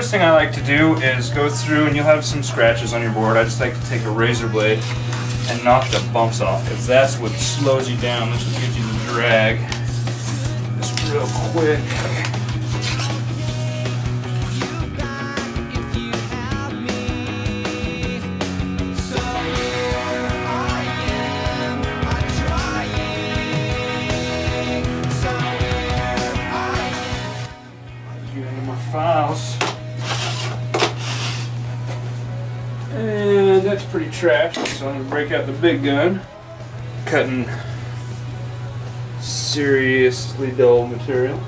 first thing I like to do is go through, and you'll have some scratches on your board. I just like to take a razor blade and knock the bumps off, because that's what slows you down. That's what gives you the drag. Just real quick. Files, and that's pretty trapped, so I'm going to break out the big gun, cutting seriously dull material.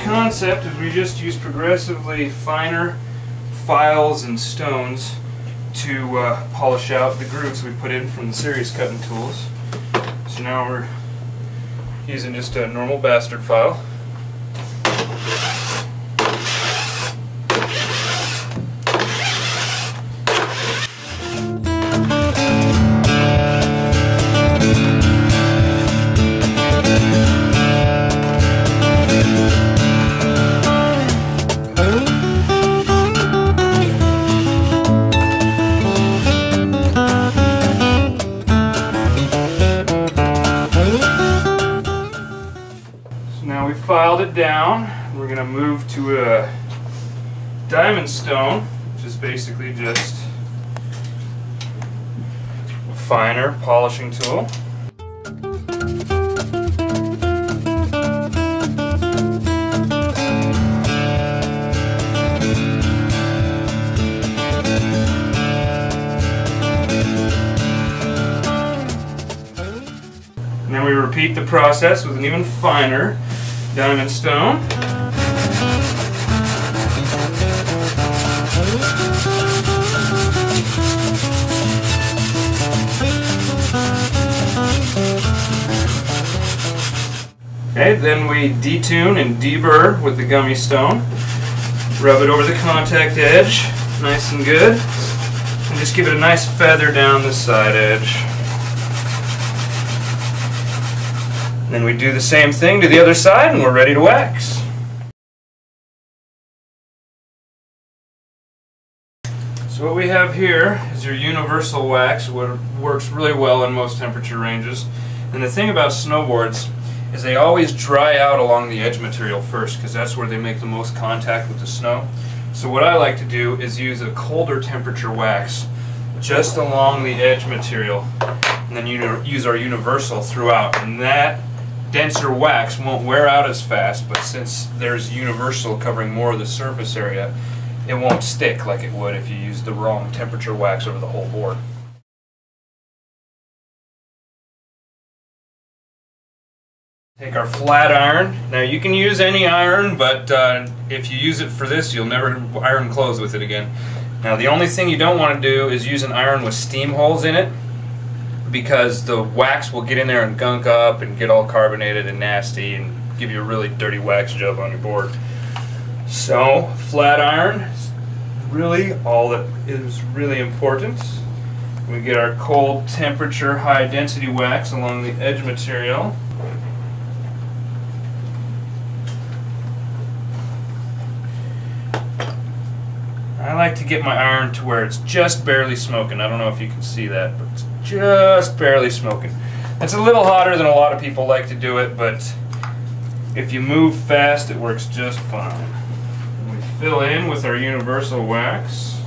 Concept is we just use progressively finer files and stones to polish out the grooves we put in from the series cutting tools. So now we're using just a normal bastard file. Now we filed it down. We're going to move to a diamond stone, which is basically just a finer polishing tool. And then we repeat the process with an even finer diamond stone. Okay, then we detune and deburr with the gummy stone. Rub it over the contact edge, nice and good. And just give it a nice feather down the side edge. Then we do the same thing to the other side, and we're ready to wax. So what we have here is your universal wax, which works really well in most temperature ranges. And the thing about snowboards is they always dry out along the edge material first, because that's where they make the most contact with the snow. So what I like to do is use a colder temperature wax just along the edge material, and then use our universal throughout. And that denser wax won't wear out as fast, but since there's universal covering more of the surface area, it won't stick like it would if you used the wrong temperature wax over the whole board. Take our flat iron. Now you can use any iron, but if you use it for this, you'll never iron clothes with it again. Now the only thing you don't want to do is use an iron with steam holes in it, because the wax will get in there and gunk up and get all carbonated and nasty and give you a really dirty wax job on your board. So flat iron is really all that is really important. We get our cold temperature high density wax along the edge material. I like to get my iron to where it's just barely smoking. I don't know if you can see that, but it's just barely smoking. It's a little hotter than a lot of people like to do it, but if you move fast, it works just fine. We fill in with our universal wax.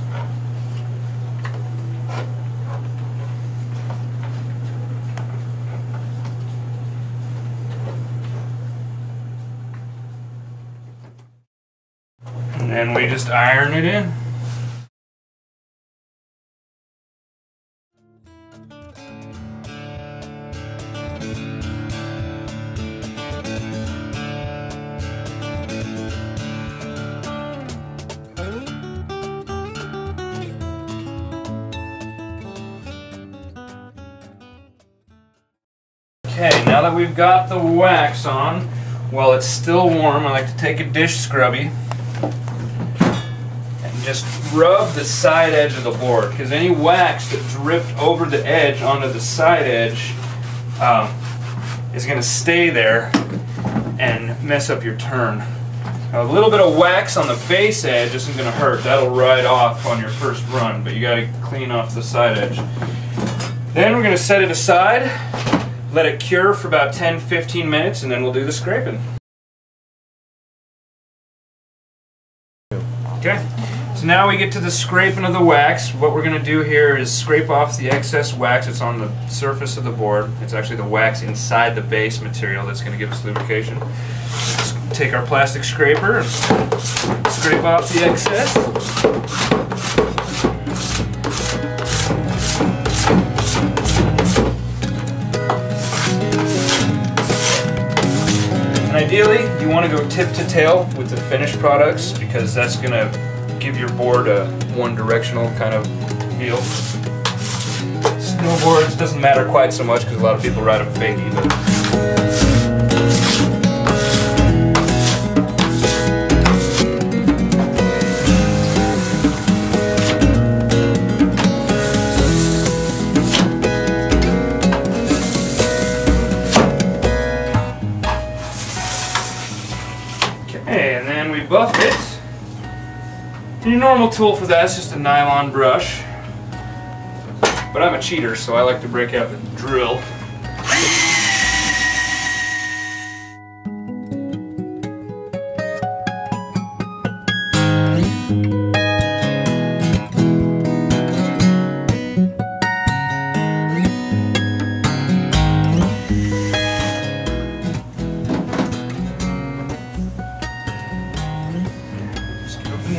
And then we just iron it in. Okay, now that we've got the wax on, while it's still warm, I like to take a dish scrubby and just rub the side edge of the board, because any wax that dripped over the edge onto the side edge is going to stay there and mess up your turn. A little bit of wax on the base edge isn't going to hurt. That'll ride off on your first run, but you got to clean off the side edge. Then we're going to set it aside, let it cure for about 10-15 minutes, and then we'll do the scraping. Okay, so now we get to the scraping of the wax. What we're going to do here is scrape off the excess wax that's on the surface of the board. It's actually the wax inside the base material that's going to give us lubrication. Just take our plastic scraper and scrape off the excess. And ideally, you want to go tip to tail with the finished products, because that's going to give your board a one-directional kind of feel. Snowboards doesn't matter quite so much because a lot of people ride them fakey, but and then we buff it. And your normal tool for that is just a nylon brush. But I'm a cheater, so I like to break out the drill.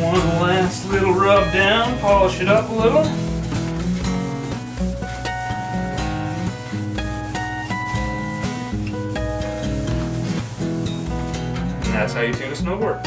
One last little rub down, polish it up a little. And that's how you tune a snowboard.